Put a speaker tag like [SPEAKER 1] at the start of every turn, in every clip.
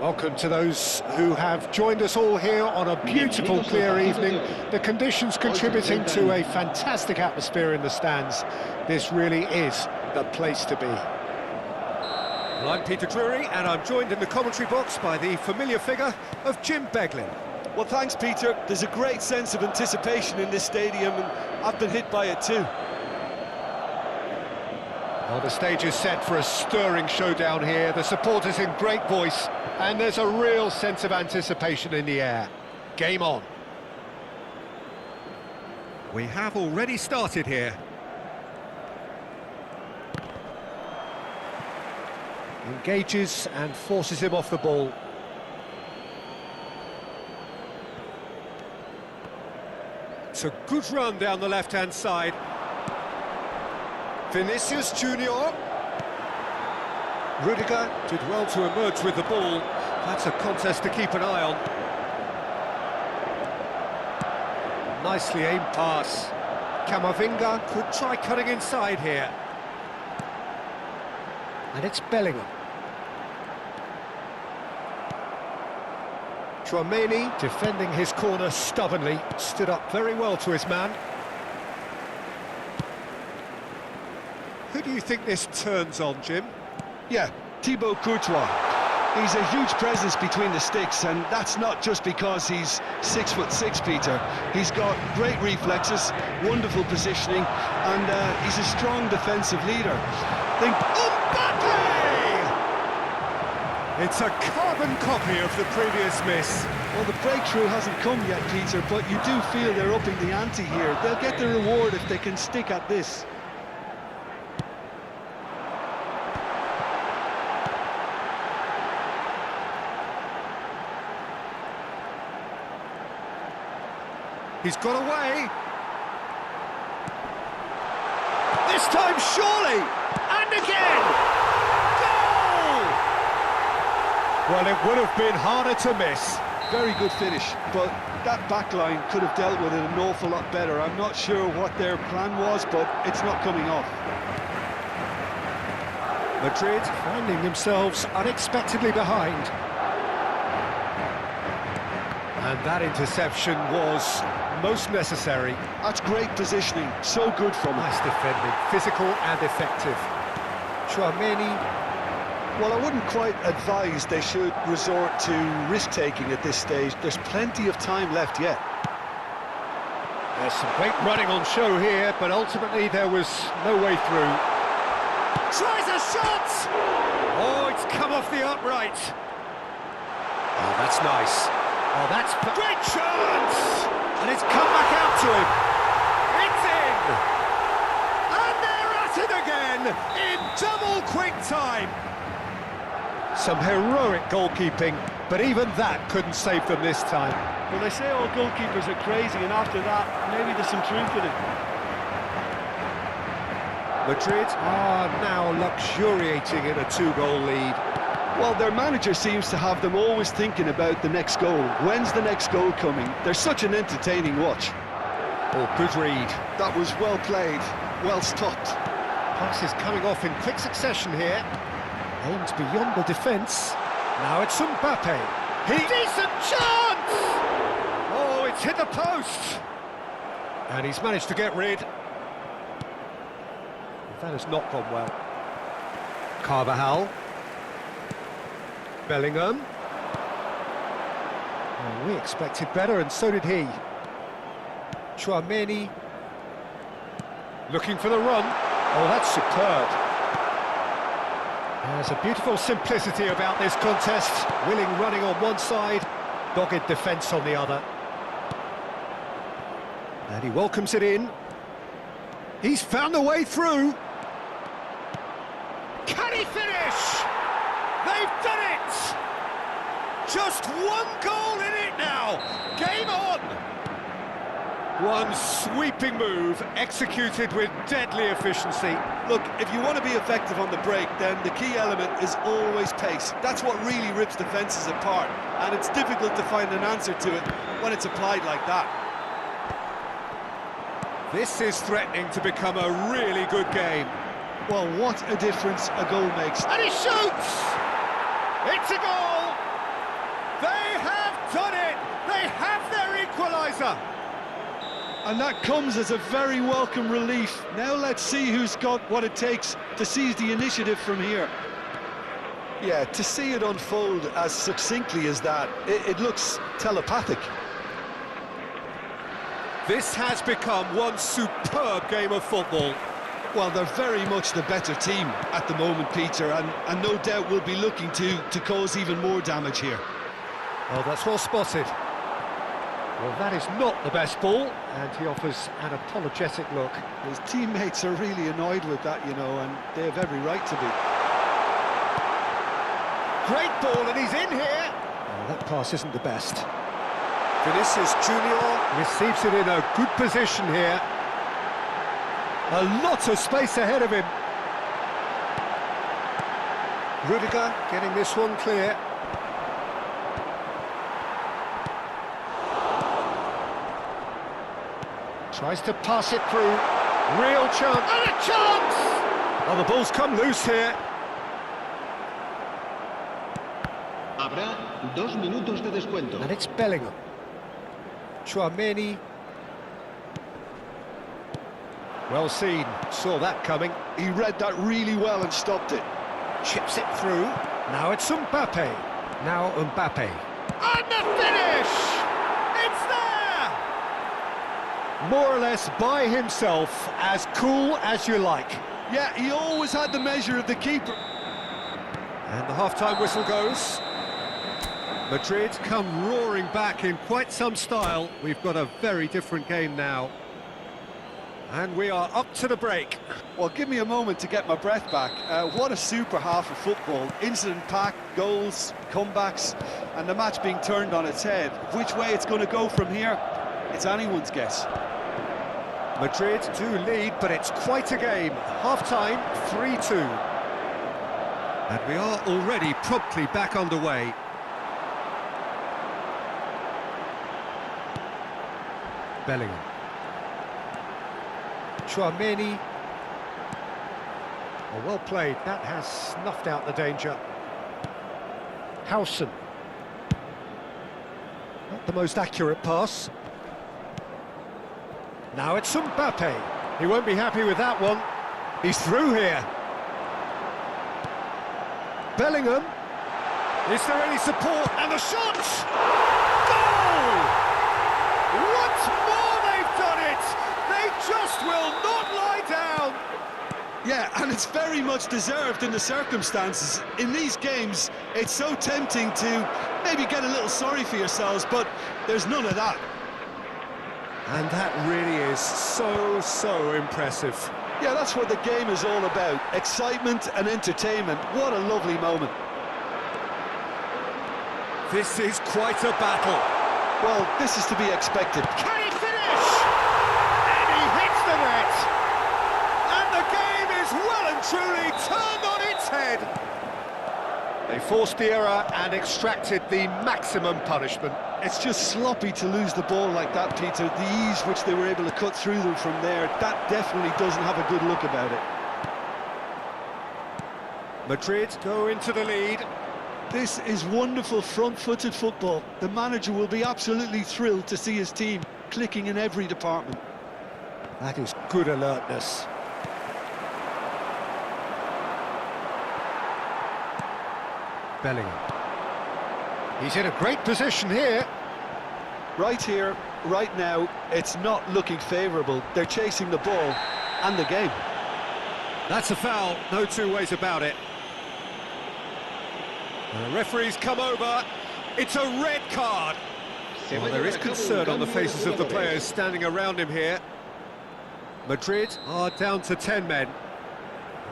[SPEAKER 1] Welcome to those who have joined us all here on a beautiful, clear evening. The conditions contributing to a fantastic atmosphere in the stands. This really is the place to be. Well, I'm Peter Drury, and I'm joined in the commentary box by the familiar figure of Jim Beglin.
[SPEAKER 2] Well, thanks, Peter. There's a great sense of anticipation in this stadium, and I've been hit by it too.
[SPEAKER 1] Well, the stage is set for a stirring showdown here. The supporters in great voice, and there's a real sense of anticipation in the air. Game on. We have already started here. Engages and forces him off the ball. It's a good run down the left-hand side. Vinicius Junior. Rodrigo did well to emerge with the ball. That's a contest to keep an eye on. Nicely aimed pass. Camavinga could try cutting inside here. And it's Bellingham. Tchouaméni, defending his corner stubbornly, stood up very well to his man. Who do you think this turns on, Jim?
[SPEAKER 2] Yeah, Thibaut Courtois. He's a huge presence between the sticks, and that's not just because he's 6'6", Peter. He's got great reflexes, wonderful positioning, and he's a strong defensive leader. Think
[SPEAKER 1] Mbappe! It's a carbon copy of the previous miss.
[SPEAKER 2] Well, the breakthrough hasn't come yet, Peter, but you do feel they're upping the ante here. They'll get the reward if they can stick at this.
[SPEAKER 1] He's got away. This time, surely! And again! Goal! Well, it would have been harder to miss.
[SPEAKER 2] Very good finish, but that backline could have dealt with it an awful lot better. I'm not sure what their plan was, but it's not coming off.
[SPEAKER 1] Madrid finding themselves unexpectedly behind. And that interception was most necessary.
[SPEAKER 2] That's great positioning, so good from him.
[SPEAKER 1] Nice defending, physical and effective. Tchouaméni.
[SPEAKER 2] Well, I wouldn't quite advise they should resort to risk-taking at this stage. There's plenty of time left yet.
[SPEAKER 1] There's some great running on show here, but ultimately there was no way through. Tries a shot! Oh, it's come off the upright. Oh, that's nice. Oh, that's great chance! And it's come back out to him. It's in! And they're at it again in double quick time. Some heroic goalkeeping, but even that couldn't save them this time.
[SPEAKER 2] Well, they say all goalkeepers are crazy, and after that, maybe there's some truth in it.
[SPEAKER 1] Madrid are now luxuriating in a 2-goal lead.
[SPEAKER 2] Well, their manager seems to have them always thinking about the next goal. When's the next goal coming? They're such an entertaining watch.
[SPEAKER 1] Oh, good read.
[SPEAKER 2] That was well played, well stopped.
[SPEAKER 1] Passes coming off in quick succession here. Aimed beyond the defence. Now it's Mbappe. Decent chance! Oh, it's hit the post! And he's managed to get rid. That has not gone well. Carvajal. Bellingham. Well, we expected better, and so did he. Tchouaméni. Looking for the run. Oh, that's superb. There's a beautiful simplicity about this contest. Willing running on one side, dogged defence on the other. And he welcomes it in. He's found the way through. Can he finish? They've done it! Just one goal in it now! Game on! One sweeping move, executed with deadly efficiency.
[SPEAKER 2] Look, if you want to be effective on the break, then the key element is always pace. That's what really rips defences apart, and it's difficult to find an answer to it when it's applied like that.
[SPEAKER 1] This is threatening to become a really good game.
[SPEAKER 2] Well, what a difference a goal makes.
[SPEAKER 1] And he shoots! It's a goal! better.
[SPEAKER 2] And that comes as a very welcome relief. Now let's see who's got what it takes to seize the initiative from here. Yeah, to see it unfold as succinctly as that, it looks telepathic.
[SPEAKER 1] This has become one superb game of football.
[SPEAKER 2] Well, they're very much the better team at the moment, Peter, and no doubt will be looking to cause even more damage here.
[SPEAKER 1] Oh, that's well spotted. Well, that is not the best ball, and he offers an apologetic look.
[SPEAKER 2] His teammates are really annoyed with that, you know, and they have every right to be.
[SPEAKER 1] Great ball, and he's in here. Oh, that pass isn't the best. Vinicius Junior receives it in a good position here. A lot of space ahead of him. Rodrigo getting this one clear. Tries to pass it through. Real chance. And a chance! Oh, the ball's come loose here.
[SPEAKER 3] Habrá 2 minutos de descuento.
[SPEAKER 1] And it's Bellingham. Tchouaméni. Well seen, saw that coming.
[SPEAKER 2] He read that really well and stopped it.
[SPEAKER 1] Chips it through. Now it's Mbappe. Now Mbappe. And the finish! It's there! More or less by himself, as cool as you like.
[SPEAKER 2] Yeah, he always had the measure of the keeper.
[SPEAKER 1] And the half-time whistle goes. Madrid come roaring back in quite some style. We've got a very different game now. And we are up to the break.
[SPEAKER 2] Well, give me a moment to get my breath back. What a super half of football. Incident-packed, goals, comebacks, and the match being turned on its head. Which way it's going to go from here, it's anyone's guess.
[SPEAKER 1] Madrid do lead, but it's quite a game. Half-time, 3-2. And we are already promptly back underway. Bellingham. Tchouaméni. Oh, well played. That has snuffed out the danger. Howson. Not the most accurate pass. Now it's Mbappe. He won't be happy with that one. He's through here. Bellingham. Is there any support? And the shot! Goal! Once more they've done it! They just will not lie down!
[SPEAKER 2] Yeah, and it's very much deserved in the circumstances. In these games, it's so tempting to maybe get a little sorry for yourselves, but there's none of that.
[SPEAKER 1] And that really is so impressive.
[SPEAKER 2] Yeah, that's what the game is all about. Excitement and entertainment. What a lovely moment.
[SPEAKER 1] This is quite a battle.
[SPEAKER 2] Well, this is to be expected.
[SPEAKER 1] Can he finish? And he hits the net. And the game is well and truly turned on its head. They forced the error and extracted the maximum punishment.
[SPEAKER 2] It's just sloppy to lose the ball like that, Peter. The ease which they were able to cut through them from there, that definitely doesn't have a good look about it.
[SPEAKER 1] Madrid go into the lead.
[SPEAKER 2] This is wonderful front-footed football. The manager will be absolutely thrilled to see his team clicking in every department.
[SPEAKER 1] That is good alertness. Bellingham. He's in a great position here.
[SPEAKER 2] Right here, right now, it's not looking favourable. They're chasing the ball and the game.
[SPEAKER 1] That's a foul, no two ways about it. And the referee's come over. It's a red card. Well, there is concern on the faces of the players standing around him here. Madrid are down to 10 men.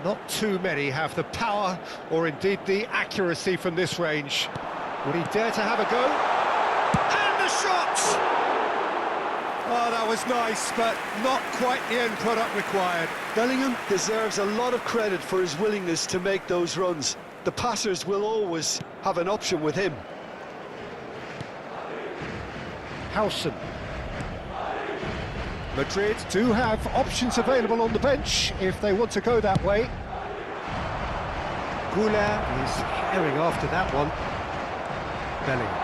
[SPEAKER 1] Not too many have the power or indeed the accuracy from this range. Would he dare to have a go? And the shot! Oh, that was nice, but not quite the end product required.
[SPEAKER 2] Bellingham deserves a lot of credit for his willingness to make those runs. The passers will always have an option with him.
[SPEAKER 1] Howson. Madrid do have options available on the bench if they want to go that way. Goulart is herring after that one. Bellingham.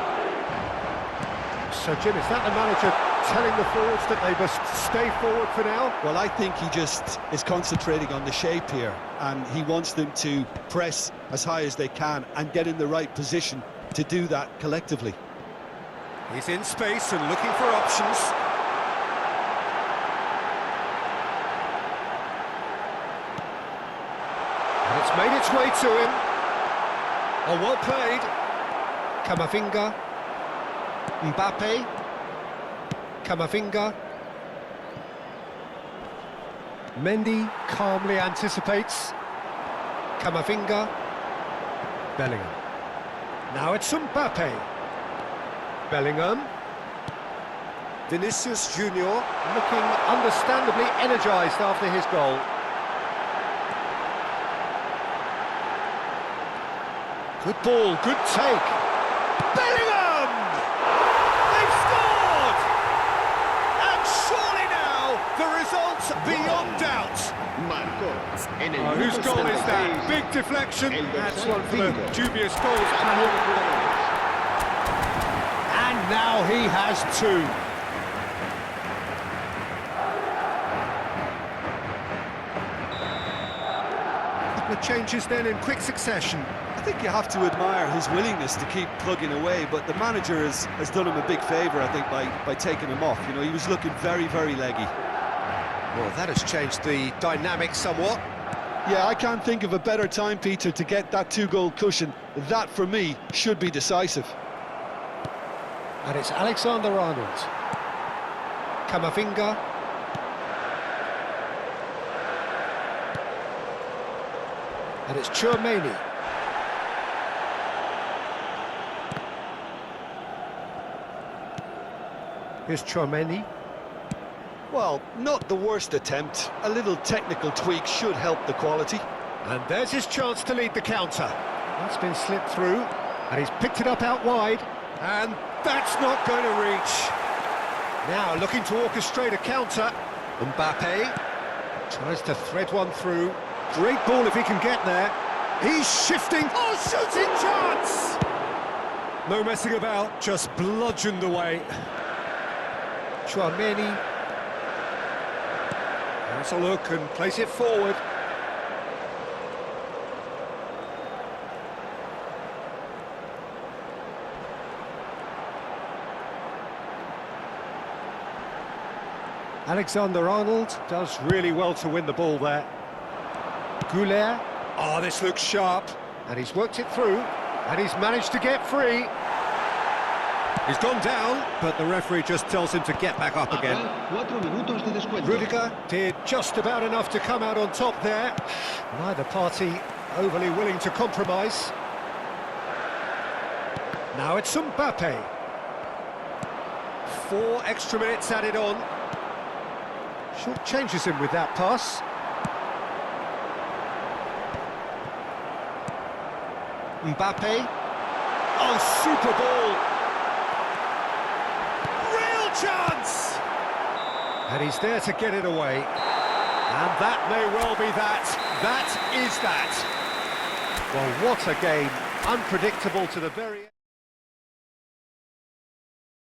[SPEAKER 1] So, Jim, is that the manager telling the forwards that they must stay forward for now?
[SPEAKER 2] Well, I think he just is concentrating on the shape here, and he wants them to press as high as they can and get in the right position to do that collectively.
[SPEAKER 1] He's in space and looking for options. And it's made its way to him. Oh, well played. Camavinga. Mbappe. Camavinga. Mendy calmly anticipates. Camavinga. Bellingham. Now it's Mbappe. Bellingham. Vinicius Junior looking understandably energised after his goal. Good ball, good take. Bellingham! They've scored! And surely now, the result's beyond doubt. Oh, whose goal is that? Big deflection. That's one for the dubious goals panel. And now he has two. Couple of changes then in quick succession.
[SPEAKER 2] I think you have to admire his willingness to keep plugging away, but the manager has done him a big favour, I think, by taking him off. You know, he was looking very, very leggy.
[SPEAKER 1] Well, that has changed the dynamic somewhat.
[SPEAKER 2] Yeah, I can't think of a better time, Peter, to get that two-goal cushion. That, for me, should be decisive.
[SPEAKER 1] And it's Alexander-Arnold. Camavinga. And it's Tchouaméni. Here's Tchouaméni.
[SPEAKER 2] Well, not the worst attempt. A little technical tweak should help the quality.
[SPEAKER 1] And there's his chance to lead the counter. That's been slipped through, and he's picked it up out wide. And that's not going to reach. Now looking to orchestrate a counter. Mbappe tries to thread one through. Great ball if he can get there. He's shifting. Oh, shooting chance! No messing about, just bludgeoned away. Tchouaméni. Has a look and place it forward. Alexander-Arnold does really well to win the ball there. Goulet. Oh, this looks sharp. And he's worked it through. And he's managed to get free. He's gone down, but the referee just tells him to get back up again. Rodrigo did just about enough to come out on top there. Neither party overly willing to compromise. Now it's Mbappe. 4 extra minutes added on. Short changes him with that pass. Mbappe. Oh, super ball. Real chance! And he's there to get it away. And that may well be that. That is that. Well, what a game. Unpredictable to the very end.